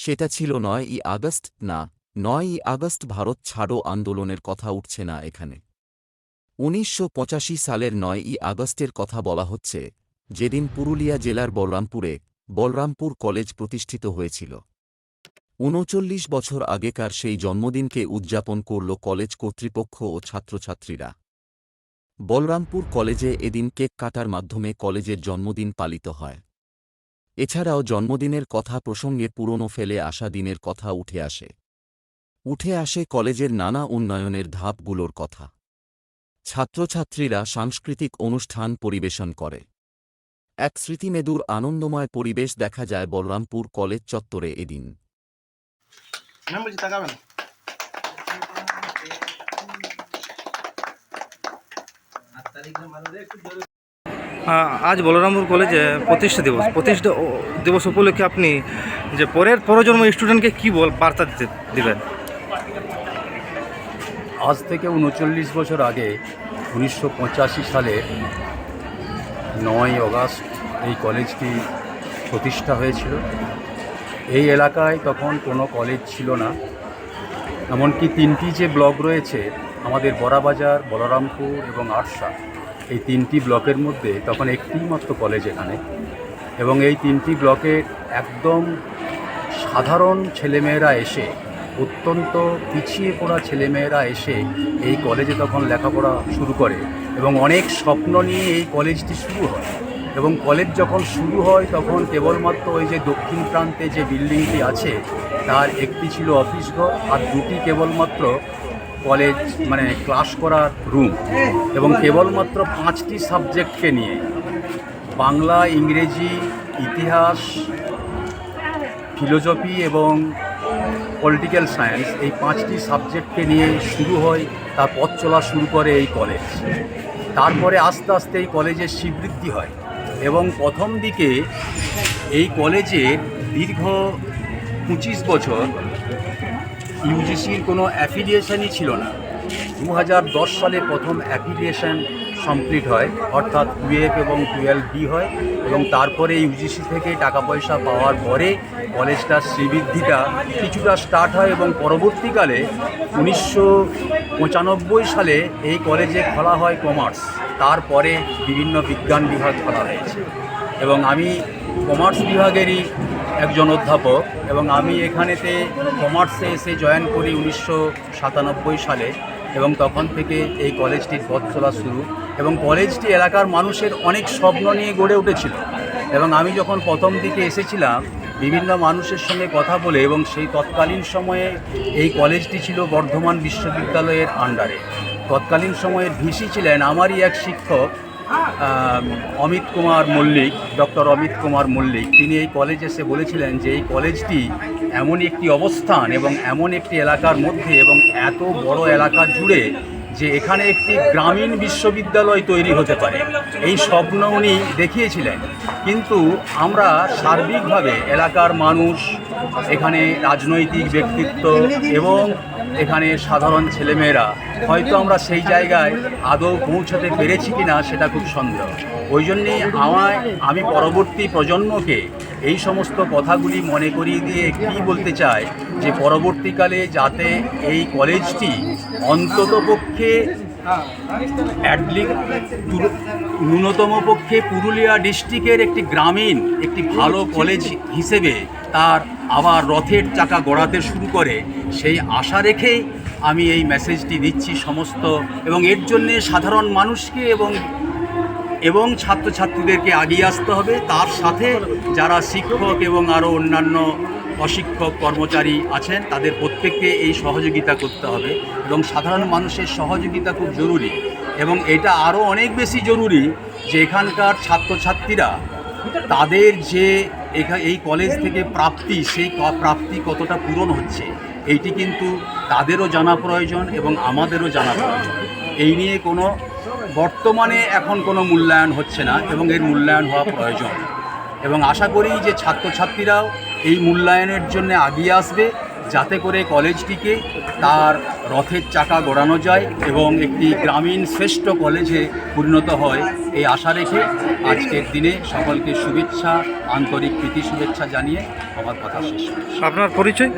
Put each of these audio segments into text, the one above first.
সেটা ছিল ৯ই আগস্ট, না, ৯ই আগস্ট ভারত ছাড়ো আন্দোলনের কথা উঠছে না এখানে। ১৯৮৫ সালের ৯ই আগস্টের কথা বলা হচ্ছে, যেদিন পুরুলিয়া জেলার বলরামপুরে বলরামপুর কলেজ প্রতিষ্ঠিত হয়েছিল। ৩৯ বছর আগেকার সেই জন্মদিনকে উদযাপন করল কলেজ কর্তৃপক্ষ ও ছাত্রছাত্রীরা। বলরামপুর কলেজে এদিন কেক কাটার মাধ্যমে কলেজের জন্মদিন পালিত হয়। এছাড়াও জন্মদিনের কথা প্রসঙ্গে পুরনো ফেলে আসা দিনের কথা উঠে আসে কলেজের নানা উন্নয়নের ধাপগুলোর কথা। ছাত্রছাত্রীরা সাংস্কৃতিক অনুষ্ঠান পরিবেশন করে। এক স্মৃতিমেদুর আনন্দময় পরিবেশ দেখা যায় বলরামপুর কলেজ চত্বরে এদিন। আজ বলরামপুর কলেজে প্রতিষ্ঠা দিবস উপলক্ষে আপনি যে পরের প্রজন্ম স্টুডেন্টকে কী বার্তা দিবেন? আজ থেকে ৩৯ বছর আগে ১৯৮৫ সালে ৯ই আগস্ট এই কলেজটি প্রতিষ্ঠা হয়েছিল। এই এলাকায় তখন কোনো কলেজ ছিল না, এমনকি 3টি যে ব্লক রয়েছে আমাদের বড়াবাজার, বলরামপুর এবং আরশা, এই 3টি ব্লকের মধ্যে তখন একটি মাত্র কলেজ এখানে। এবং এই 3টি ব্লকের একদম সাধারণ ছেলেমেয়েরা এসে, অত্যন্ত পিছিয়ে পড়া ছেলেমেয়েরা এসে এই কলেজে তখন লেখাপড়া শুরু করে এবং অনেক স্বপ্ন নিয়ে এই কলেজটি শুরু হয়। এবং কলেজ যখন শুরু হয় তখন কেবলমাত্র ওই যে দক্ষিণ প্রান্তে যে বিল্ডিংটি আছে তার একটি ছিল অফিস ঘর, আর দুটি কেবলমাত্র কলেজ মানে ক্লাস করার রুম, এবং কেবলমাত্র 5টি সাবজেক্টকে নিয়ে, বাংলা, ইংরেজি, ইতিহাস, ফিলোসফি এবং পলিটিক্যাল সায়েন্স, এই 5টি সাবজেক্টকে নিয়ে শুরু হয়, তার পথ চলা শুরু করে এই কলেজ। তারপরে আস্তে আস্তে এই কলেজের শ্রীবৃদ্ধি হয় এবং প্রথম দিকে এই কলেজের দীর্ঘ 25 বছর ইউজিসির কোনো অ্যাফিলিয়েশনই ছিল না। 2010 সালে প্রথম অ্যাফিলিয়েশন কমপ্লিট হয়, অর্থাৎ 12 এবং 12B হয়, এবং তারপরে ইউজিসি থেকে টাকা পয়সা পাওয়ার পরে কলেজটার শ্রীবৃদ্ধিটা কিছুটা স্টার্ট হয়। এবং পরবর্তীকালে 1995 সালে এই কলেজে খোলা হয় কমার্স, তারপরে বিভিন্ন বিজ্ঞান বিভাগ খোলা হয়েছে। এবং আমি কমার্স বিভাগেরই একজন অধ্যাপক, এবং আমি এখানেতে কমার্সে এসে জয়েন করি 1997 সালে, এবং তখন থেকে এই কলেজটির পথ চলা শুরু। এবং কলেজটি এলাকার মানুষের অনেক স্বপ্ন নিয়ে গড়ে উঠেছিল। এবং আমি যখন প্রথম দিকে এসেছিলাম বিভিন্ন মানুষের সঙ্গে কথা বলে, এবং সেই তৎকালীন সময়ে এই কলেজটি ছিল বর্ধমান বিশ্ববিদ্যালয়ের আন্ডারে। তৎকালীন সময়ের ভিসি ছিলেন আমারই এক শিক্ষক অমিত কুমার মল্লিক, ডক্টর অমিত কুমার মল্লিক। তিনি এই কলেজে এসে বলেছিলেন যে এই কলেজটি এমন একটি অবস্থান এবং এমন একটি এলাকার মধ্যে এবং এত বড় এলাকা জুড়ে যে এখানে একটি গ্রামীণ বিশ্ববিদ্যালয় তৈরি হতে পারে, এই স্বপ্ন উনি দেখিয়েছিলেন। কিন্তু আমরা সার্বিকভাবে এলাকার মানুষ, এখানে রাজনৈতিক ব্যক্তিত্ব এবং এখানে সাধারণ ছেলেমেয়েরা হয়তো আমরা সেই জায়গায় আদৌ পৌঁছাতে পেরেছি কিনা সেটা খুব সন্দেহ। ওই জন্যেই আমি পরবর্তী প্রজন্মকে এই সমস্ত কথাগুলি মনে করিয়ে দিয়ে কী বলতে চাই যে পরবর্তীকালে যাতে এই কলেজটি অন্ততপক্ষে ন্যূনতম পক্ষে পুরুলিয়া ডিস্ট্রিক্টের একটি গ্রামীণ একটি ভালো কলেজ হিসেবে তার আবার রথের চাকা গড়াতে শুরু করে, সেই আশা রেখেই আমি এই মেসেজটি দিচ্ছি সমস্ত, এবং এর জন্যে সাধারণ মানুষকে এবং ছাত্রছাত্রীদেরকে এগিয়ে আসতে হবে। তার সাথে যারা শিক্ষক এবং আরও অন্যান্য অশিক্ষক কর্মচারী আছেন তাদের প্রত্যেককে এই সহযোগিতা করতে হবে, এবং সাধারণ মানুষের সহযোগিতা খুব জরুরি। এবং এটা আরও অনেক বেশি জরুরি যে এখানকার ছাত্রছাত্রীরা তাদের যে এই কলেজ থেকে প্রাপ্তি, সেই প্রাপ্তি কতটা পূরণ হচ্ছে এইটি কিন্তু তাদেরও জানা প্রয়োজন এবং আমাদেরও জানা প্রয়োজন। এই নিয়ে বর্তমানে এখন কোনো মূল্যায়ন হচ্ছে না, এবং এর মূল্যায়ন হওয়া প্রয়োজন। এবং আশা করি যে ছাত্রছাত্রীরাও এই মূল্যায়নের জন্য এগিয়ে আসবে, যাতে করে কলেজটিকে তার রথের চাকা গড়ানো যায় এবং একটি গ্রামীণ শ্রেষ্ঠ কলেজে পরিণত হয় এই আশা রেখে আজকের দিনে সকলকে শুভেচ্ছা, আন্তরিক প্রীতি শুভেচ্ছা জানিয়ে আমার কথা শেষ করছি। আপনার পরিচয়?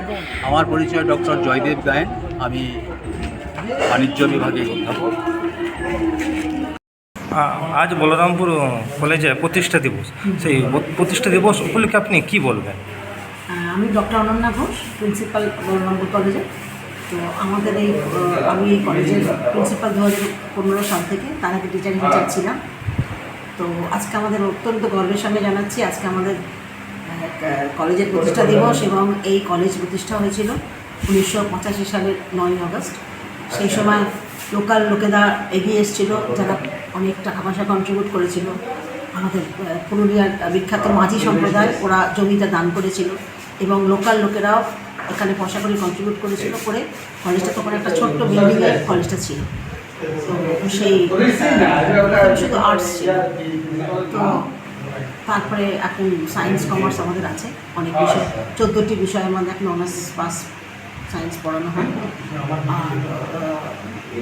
আমার পরিচয় ডক্টর জয়দেব গায়েন, আমি বাণিজ্য বিভাগের অধ্যাপক। আজ বলরামপুর কলেজে প্রতিষ্ঠা দিবস, সেই প্রতিষ্ঠা দিবস উপলক্ষে আপনি কি বলবেন? আমি ডক্টর অনন্যা ঘোষ, প্রিন্সিপাল বলরামপুর কলেজে। তো আমাদের এই আমি এই কলেজের প্রিন্সিপাল 2015 সাল থেকে, তার আগে টিচার ইনচার্জ ছিলাম। তো আজকে আমাদের অত্যন্ত গর্বের সঙ্গে জানাচ্ছি, আজকে আমাদের কলেজের প্রতিষ্ঠা দিবস, এবং এই কলেজ প্রতিষ্ঠা হয়েছিল 1985 সালের 9ই আগস্ট। সেই সময় লোকাল লোকেরা এগিয়ে এসেছিল, যারা অনেক টাকা পয়সা কন্ট্রিবিউট করেছিল। আমাদের পুরুলিয়ার বিখ্যাত মাঝি সম্প্রদায়, ওরা জমিটা দান করেছিল, এবং লোকাল লোকেরাও এখানে পয়সা করে কন্ট্রিবিউট করেছিল। করে কলেজটা তখন একটা ছোট্ট বিল্ডিংয়ে কলেজটা ছিল। তো সেই শুধু আর্টস ছিল। তো তারপরে এখন সায়েন্স কমার্স আমাদের আছে, অনেক বিষয়, 14টি বিষয়ের মধ্যে এখন অনার্স পাস সায়েন্স পড়ানো হয়। আর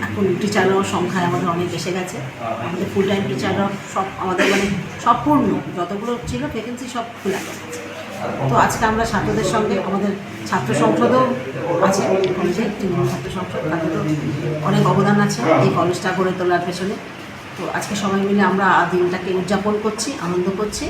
এখন টিচাররাও সংখ্যায় আমাদের অনেক এসে গেছে। আমাদের ফুল টাইম টিচাররাও সব আমাদের মানে সম্পূর্ণ যতগুলো ছিল ভ্যাকেন্সি সব খোলা গেছে। তো আজকে আমরা ছাত্রদের সঙ্গে আমাদের ছাত্র সংসদও আছে কলেজে, তৃণমূল ছাত্র সংসদ, তাদেরও অনেক অবদান আছে এই কলেজটা গড়ে তোলার পেছনে। তো আজকে সবাই মিলে আমরা দিনটাকে উদযাপন করছি, আনন্দ করছি।